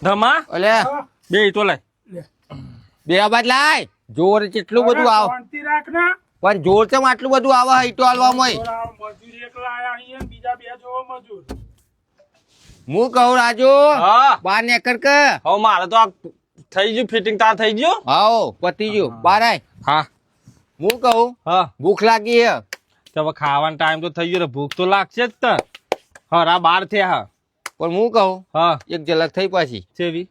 ધમા ઓલે બે તો લાય બે અબાજ લાય જોર કેટલું બધું આવ શાંતિ રાખ ને પણ જોર ચમ આટલું બધું આવે ઈટો હાલવામાંય મજૂર એકલા આયા અહીંયા ને બીજા બે જોવો મજૂર હું કહું રાજુ હા બાર નેકર કે હવે મારે તો આ થઈ ગયું ફિટિંગ તાર થઈ ગયું હાઓ પતી ગયું બાર આય હા હું કહું હા ભૂખ લાગી હે તો હવે ખાવાનો ટાઈમ તો થઈ ગયો ને ભૂખ તો લાગશે જ તો હરા 12 થયા હા પણ હું કહું હા એક ઝલક થઈ પાછી ચેવી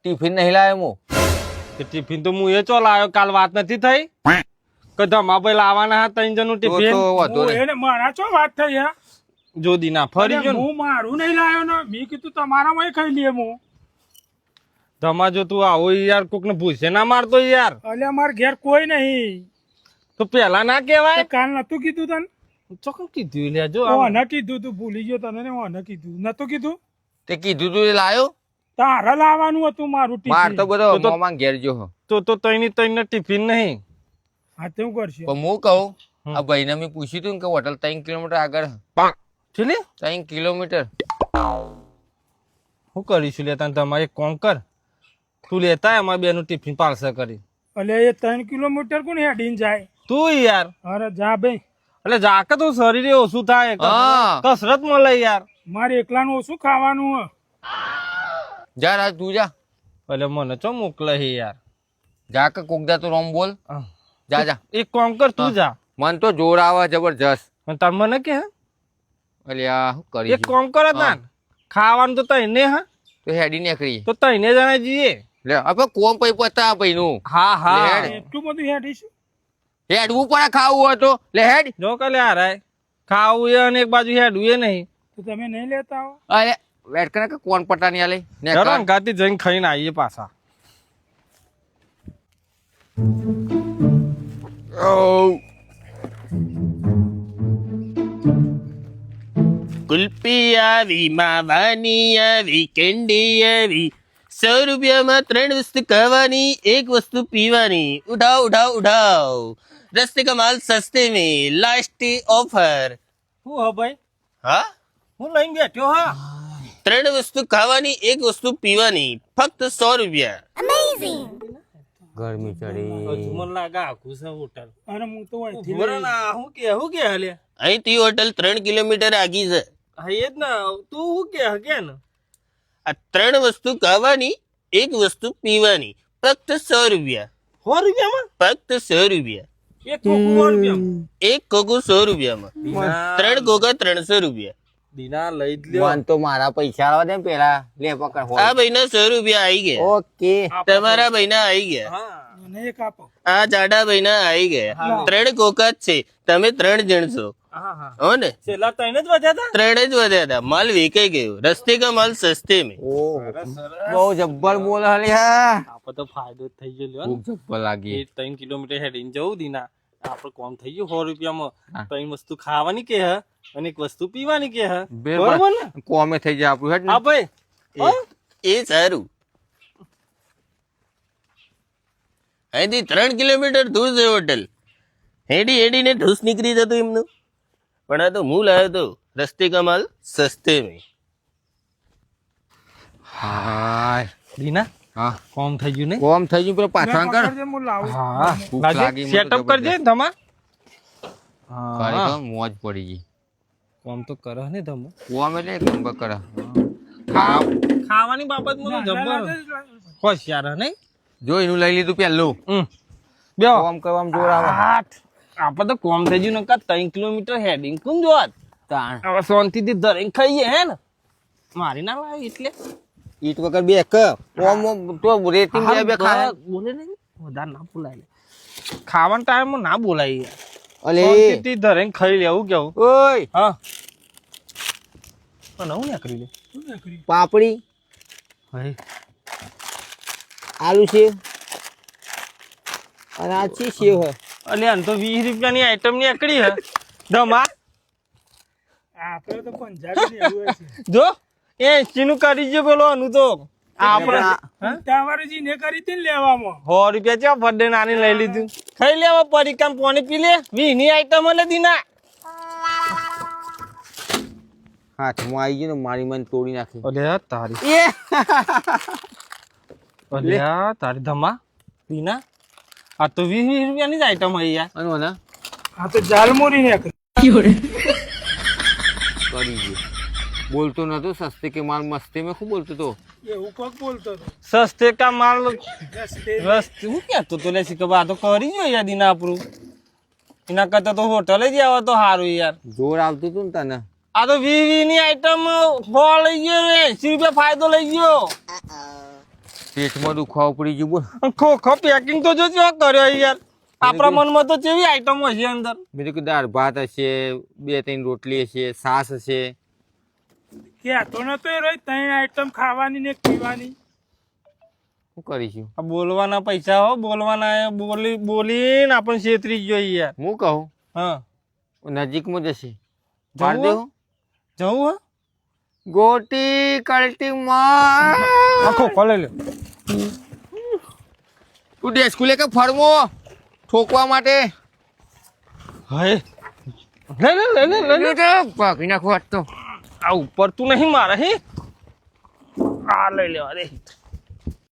ટિફિન નહીં લાવ્યો હું કે ટિફિન તો હું એ ચો લાવ્યો કાલ વાત નથી થઈ કે ધમા ભાઈ લાવવાના હતા 3 જણનું તો ટિફિન વાંધો હું નહીં એને મારા ચો વાત થઈ હે જોદી ના ફરી ગયો ને હું મારું નહીં લાયો ને મેં કીધું તમારામાં ખાઈ લઈએ હું ધમા જો તું આવો યાર કોક ને ભૂસે ના મારતો યાર અલ્યા માર ઘેર કોઈ નહીં તો પેલા ના કેવાય તે કાલ નતું કીધું તને ચોકન કીધું લે જો ઓને કીધું તું ભૂલી ગયો તને ને ઓને કીધું નતું કીધું તે કીધું તું એ લાયો તારે લાવવાનું હતું મારું માર ટિફિન તો બધો તો- મોમાં ઘેર જો હો. તો તઈની તઈને ટિફિન નહીં હા તે હું કરશે પણ હું કહું આ ભાઈને મેં પૂછ્યું તું ને કે હોટલ 3 કિલોમીટર આગળ છેલે 3 કિલોમીટર હું કરીશું લેતા તમારે એક કોમ કર તું લેતા અમારે બેનું ટિફિન પાર્સલ કરી અલ્યા એ 3 કિલોમીટર કોણ હેડીને જાય તું યાર અરે જા ભાઈ એટલે જાકે તો શરીરે ઓછું થાય હા. કસરત મળે યાર મારે એકલાનું ઓછું ખાવાનું હે જા રાજ તું જા એટલે મને ચો મોકલે હે યાર જા કે કોકદા તો રોમ બોલ હા. જા જા એક કોમ કર તું જા મન તો જોર આવે જબરજસ્ત અને તાર મને કે હે? અલ્યા શું કરી એક કોમ કર તાન ખાવાનું તો તઈને હા તો હેડી નીકળી તો તઈને જણા જઈએ લે હવે કોમ પૈ પતા પૈનું હા હા લે. એટલું બધું હેડીશું હેડવું પડે ખાવું હોય તો લે હેડ જો કલે હારાય ખાવું એ અને એક બાજુ હેડવું એ નહીં તો તમે નહીં લેતા હો અરે વેટ કરે કે કોણ પટા ની આલે ને ચલો અંગાથી જઈને ખાઈને આવીએ પાછા કુલ્ફી આવી માવાની આવી કેન્ડી આવી 100 રૂપિયામાં 3 વસ્તુ ખાવાની 1 વસ્તુ પીવાની ઉઠાઓ ઉઠાઓ ઉઠાઓ રસ્તે કા માલ સસ્તે में लास्ट ऑफर શું હા ભાઈ હા હું લઈને બેઠ્યો હા 3 વસ્તુ ખાવાની 1 વસ્તુ પીવાની ફક્ત 100 રૂપિયા ગરમી ચડી હજુ મને લાગે આખું છે હોટલ અને હું તો અહીંથી ઉભો ના હું કે હલે અહીંથી હોટલ 3 કિલોમીટર આગી છે હા એ જ ના તું હું કે ને આ 3 વસ્તુ ખાવાની 1 વસ્તુ પીવાની ફક્ત 100 રૂપિયા 100 રૂપિયામાં ફક્ત 100 રૂપિયા એક કોકુ 100 રૂપિયામાં એક કોકો 100 રૂપિયામાં દીના 3 કોકા 300 રૂપિયા દીના લઈ જ લ્યો મન તો મારા પૈસા આલવા દે ને પેલા લે પકડ આ ભાઈના 100 રૂપિયા આવી ગયા ઓકે તમારા ભાઈના આવી ગયા હા મને એક આપો આ જાડા ભાઈના આવી ગયા 3 કોકા જ છે તમે 3 જણ છો હા હા હો ને છેલ્લા તઈને જ વધ્યા હતા 3 જ વધ્યા હતા માલ વેચાઈ ગયો રસ્તે કા માલ સસ્તે में ઓ બહુ જબ્બર બોલ હલી હા આપણે તો ફાયદો જ થઈ ગયો લ્યો ખૂબ જબ્બર લાગી એ 3 કિલોમીટર હેડીને જવું દીના આપણે કોમ થઈ ગયું 100 રૂપિયામાં 3 વસ્તુ ખાવાની કે હે અને એક વસ્તુ પીવાની કે હે બરોબર ને કોમે થઈ જાય આપણું હેડ ને હા ભાઈ એ સારું અહીંથી 3 કિલોમીટર દૂર છે હોટલ હેડી હેડીને ઢૂસ નીકળી જતું એમનું પણ આ તો હું લાવ્યો તો રસ્તે કા માલ સસ્તે में હાય દીના હા કોમ થઈ ગયું ને કોમ થઈ ગયું પેલો પાછળ કર પકડજે, હું લાવું હા ભૂખ લાગી મને તો સેટઅપ કરજે જબરજસ્ત. ધમા ખરેખર હા મોજ પડી ગઈ કોમ તો કરે ને ધમો કોમ એટલે એક નંબર કરે ખાવ ખાવાની બાબતમાં તો જબર હોશિયાર હે નહીં જો એનું લઈ લીધું પેલું બે કોમ કરવામાં જોર આવે આપણે તો કોમ થઈ ગયું ને 3 કિલોમીટર હેડિંગ કોણ જોત તાણ હવે શાંતિથી ધરીને ખાઈએ હે ને મારી ના લાવી એટલે ઈટ વગર બે ક કોમ તો રેતી બે બે ખાય બોલે નહીં વધારે ના બોલાય ખાવાના ટાઈમમાં ના બોલાય અલે શાંતિથી ધરીને ખાઈ લેવું કેવું ઓય હા નવું નીકળી લે પાપડી ભાઈ આલુ સેવ અને આ ચી સેવ હે અલે આને તો 20 રૂપિયાની આઈટમ નીકળી હે ધમા આપણે તો પંજાબી લેવું હોય છે જો એ 80 નું કરી જો પેલો અનુ તો આપણે ઉતાવળજી ને કરી હતી ને લેવામાં 100 રૂપિયા ચા ફડે નાની લઈ લીધું ખાઈ લેવા પડી કામ પાણી પી લે 20 ની આઈટમ એટલે દીના હાથમાં આવી ગયું ને મારી મને તોડી નાખી. અલ્યા તારી એ અલ્યા તારી ધમા પીના આ તો 20 રૂપિયાની જ આઈટમ હોય યાર. અને મને આ તો જાલમોરી ને કરી ગયો. બોલતો નતો સસ્તે કે માલ મસ્તે મેં ખૂબ બોલતો તો. એવું કોક બોલતો હતો. સસ્તે કા માલ રસ્તે રસ હું કહેતો તો લે શીખ આ તો કરી જો યાર દીના આપણું એના કરતા તો હોટલે જ આવો તો સારું યાર. જોર આવતું હતું ને તને. આ તો 20 ની આઈટમ હો લઈ ગયો 80 રૂપિયા ફાયદો લઈ ગયો. પેટમાં દુખાવો પડી ગયું બોલ. ખોખો પેકિંગ તો જો ચો કર્યો યાર. આપણા મનમાં તો કેવી આઈટમ હશે અંદર. મેં તો કીધું દાળ ભાત હશે, 2-3 રોટલી હશે, છાશ હશે. કહેતો નતો એ રોજ 3 આઈટમ ખાવાની ને એક પીવાની. શું કરીશું? આ બોલવાના પૈસા હો બોલવાના બોલીને આપણે છેતરી ગયો યાર. હું કહું હા નજીકમાં જશે જવું પાડ દેવું. જવું હે ગોટી કલટી માં આખો ખોલે લે. તું ડે સ્કૂલે કે ફરમો ઠોકવા માટે હે લે લે લે લે લે ભાગી નાખો આજ તો. આ ઉપર તું નહીં મારે હે આ લઈ લેવા દે.